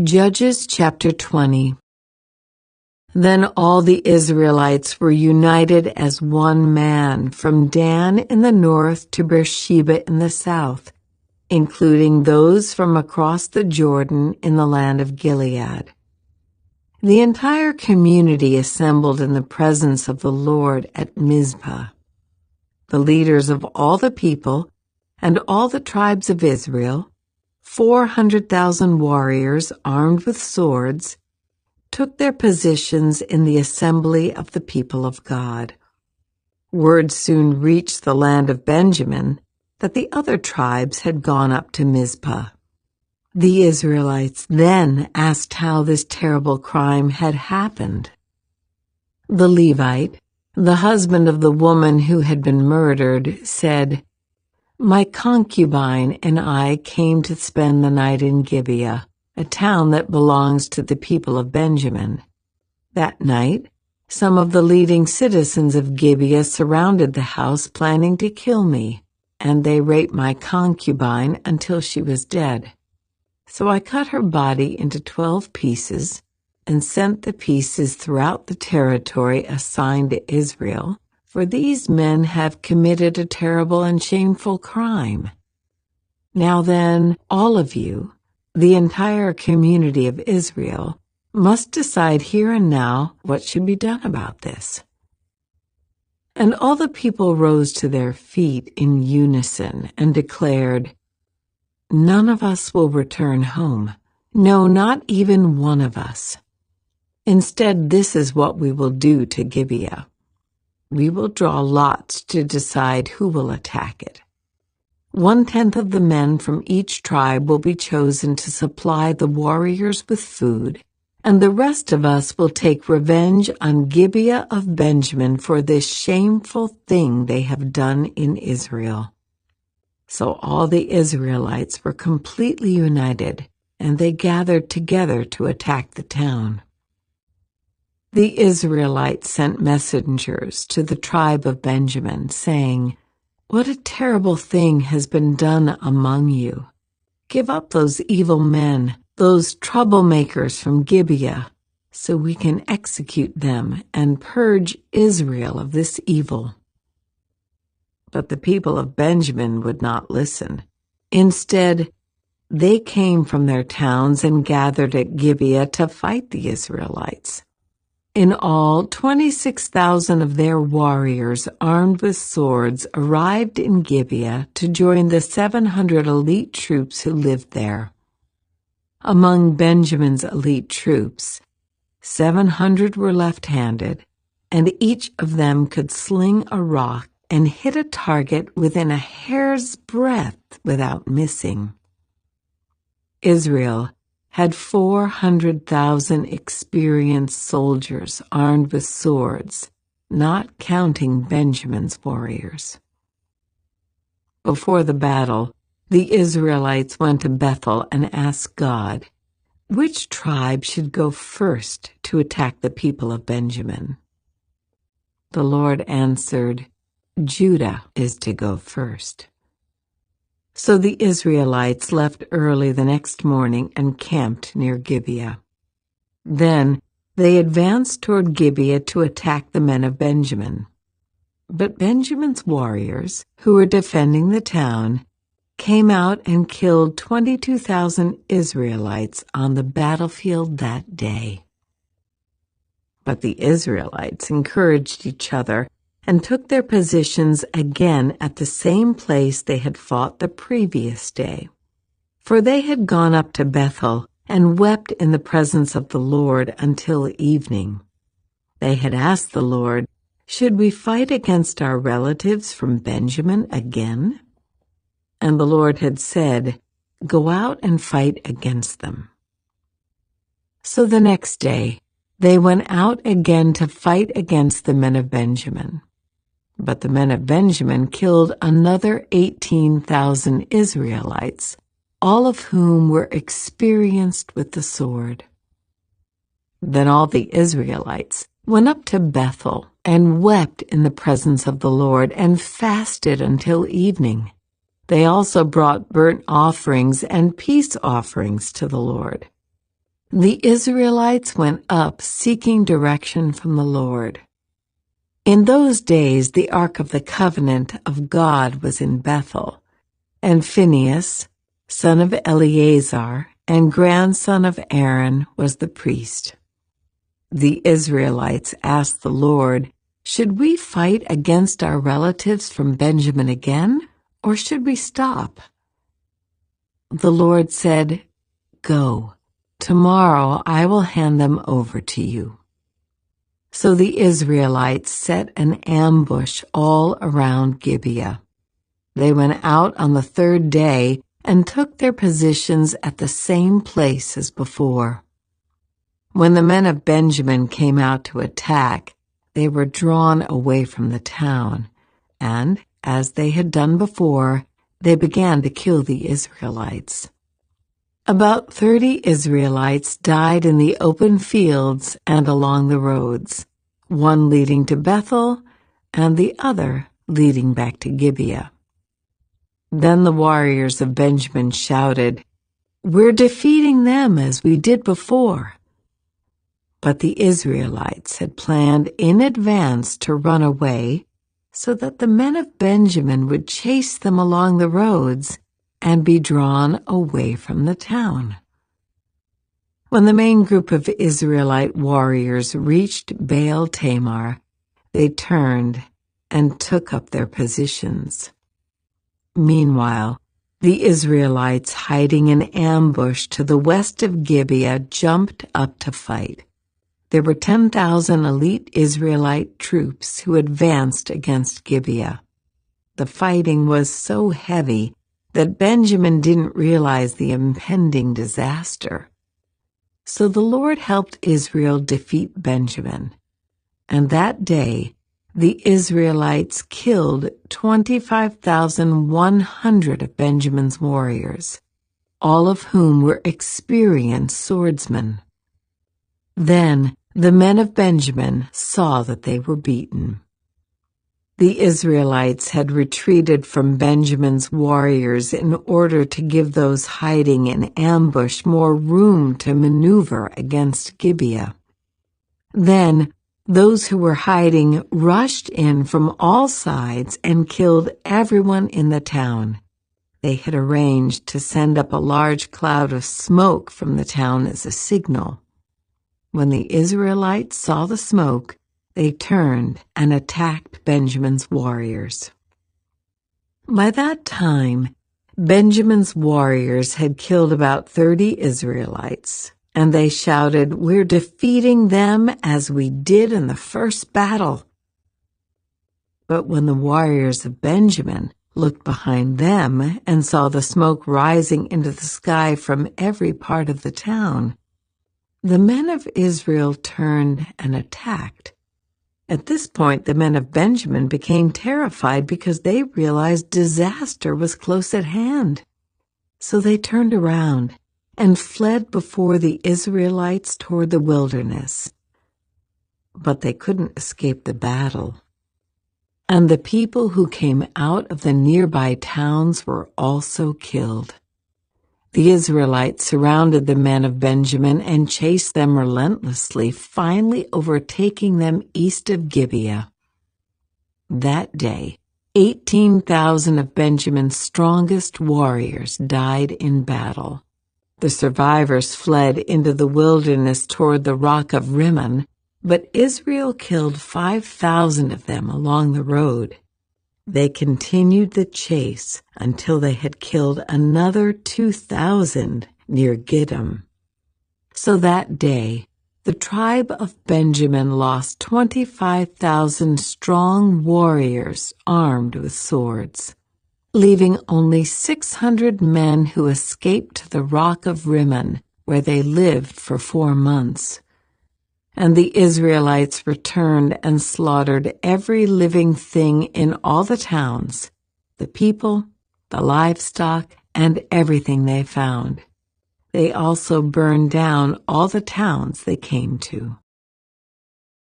Judges chapter 20. Then all the Israelites were united as one man from Dan in the north to Beersheba in the south, including those from across the Jordan in the land of Gilead. The entire community assembled in the presence of the Lord at Mizpah. The leaders of all the people and all the tribes of Israel, 400,000 warriors armed with swords, took their positions in the assembly of the people of God. Word soon reached the land of Benjamin that the other tribes had gone up to Mizpah. The Israelites then asked how this terrible crime had happened. The Levite, the husband of the woman who had been murdered, said, "My concubine and I came to spend the night in Gibeah, a town that belongs to the people of Benjamin. That night, some of the leading citizens of Gibeah surrounded the house planning to kill me, and they raped my concubine until she was dead. So I cut her body into 12 pieces and sent the pieces throughout the territory assigned to Israel, for these men have committed a terrible and shameful crime. Now then, all of you, the entire community of Israel, must decide here and now what should be done about this." And all the people rose to their feet in unison and declared, "None of us will return home. No, not even one of us. Instead, this is what we will do to Gibeah. We will draw lots to decide who will attack it. 1/10 of the men from each tribe will be chosen to supply the warriors with food, and the rest of us will take revenge on Gibeah of Benjamin for this shameful thing they have done in Israel." So all the Israelites were completely united, and they gathered together to attack the town. The Israelites sent messengers to the tribe of Benjamin, saying, "What a terrible thing has been done among you. Give up those evil men, those troublemakers from Gibeah, so we can execute them and purge Israel of this evil." But the people of Benjamin would not listen. Instead, they came from their towns and gathered at Gibeah to fight the Israelites. In all, 26,000 of their warriors armed with swords arrived in Gibeah to join the 700 elite troops who lived there. Among Benjamin's elite troops, 700 were left-handed, and each of them could sling a rock and hit a target within a hair's breadth without missing. Israel had 400,000 experienced soldiers armed with swords, not counting Benjamin's warriors. Before the battle, the Israelites went to Bethel and asked God, which tribe should go first to attack the people of Benjamin? The Lord answered, "Judah is to go first." So the Israelites left early the next morning and camped near Gibeah. Then they advanced toward Gibeah to attack the men of Benjamin. But Benjamin's warriors, who were defending the town, came out and killed 22,000 Israelites on the battlefield that day. But the Israelites encouraged each other and took their positions again at the same place they had fought the previous day. For they had gone up to Bethel and wept in the presence of the Lord until evening. They had asked the Lord, "Should we fight against our relatives from Benjamin again?" And the Lord had said, "Go out and fight against them." So the next day, they went out again to fight against the men of Benjamin. But the men of Benjamin killed another 18,000 Israelites, all of whom were experienced with the sword. Then all the Israelites went up to Bethel and wept in the presence of the Lord and fasted until evening. They also brought burnt offerings and peace offerings to the Lord. The Israelites went up seeking direction from the Lord. In those days the Ark of the Covenant of God was in Bethel, and Phinehas, son of Eleazar and grandson of Aaron, was the priest. The Israelites asked the Lord, "Should we fight against our relatives from Benjamin again, or should we stop?" The Lord said, "Go. Tomorrow I will hand them over to you." So the Israelites set an ambush all around Gibeah. They went out on the third day and took their positions at the same place as before. When the men of Benjamin came out to attack, they were drawn away from the town, and, as they had done before, they began to kill the Israelites. About 30 Israelites died in the open fields and along the roads, one leading to Bethel and the other leading back to Gibeah. Then the warriors of Benjamin shouted, "We're defeating them as we did before." But the Israelites had planned in advance to run away so that the men of Benjamin would chase them along the roads and be drawn away from the town. When the main group of Israelite warriors reached Baal Tamar, they turned and took up their positions. Meanwhile, the Israelites hiding in ambush to the west of Gibeah jumped up to fight. There were 10,000 elite Israelite troops who advanced against Gibeah. The fighting was so heavy that Benjamin didn't realize the impending disaster. So the Lord helped Israel defeat Benjamin, and that day the Israelites killed 25,100 of Benjamin's warriors, all of whom were experienced swordsmen. Then the men of Benjamin saw that they were beaten. The Israelites had retreated from Benjamin's warriors in order to give those hiding in ambush more room to maneuver against Gibeah. Then those who were hiding rushed in from all sides and killed everyone in the town. They had arranged to send up a large cloud of smoke from the town as a signal. When the Israelites saw the smoke, they turned and attacked Benjamin's warriors. By that time, Benjamin's warriors had killed about 30 Israelites, and they shouted, "We're defeating them as we did in the first battle." But when the warriors of Benjamin looked behind them and saw the smoke rising into the sky from every part of the town, the men of Israel turned and attacked. At this point, the men of Benjamin became terrified because they realized disaster was close at hand. So they turned around and fled before the Israelites toward the wilderness. But they couldn't escape the battle. And the people who came out of the nearby towns were also killed. The Israelites surrounded the men of Benjamin and chased them relentlessly, finally overtaking them east of Gibeah. That day, 18,000 of Benjamin's strongest warriors died in battle. The survivors fled into the wilderness toward the rock of Rimmon, but Israel killed 5,000 of them along the road. They continued the chase until they had killed another 2,000 near Gidom. So that day, the tribe of Benjamin lost 25,000 strong warriors armed with swords, leaving only 600 men who escaped to the rock of Rimmon, where they lived for 4 months. And the Israelites returned and slaughtered every living thing in all the towns, the people, the livestock, and everything they found. They also burned down all the towns they came to.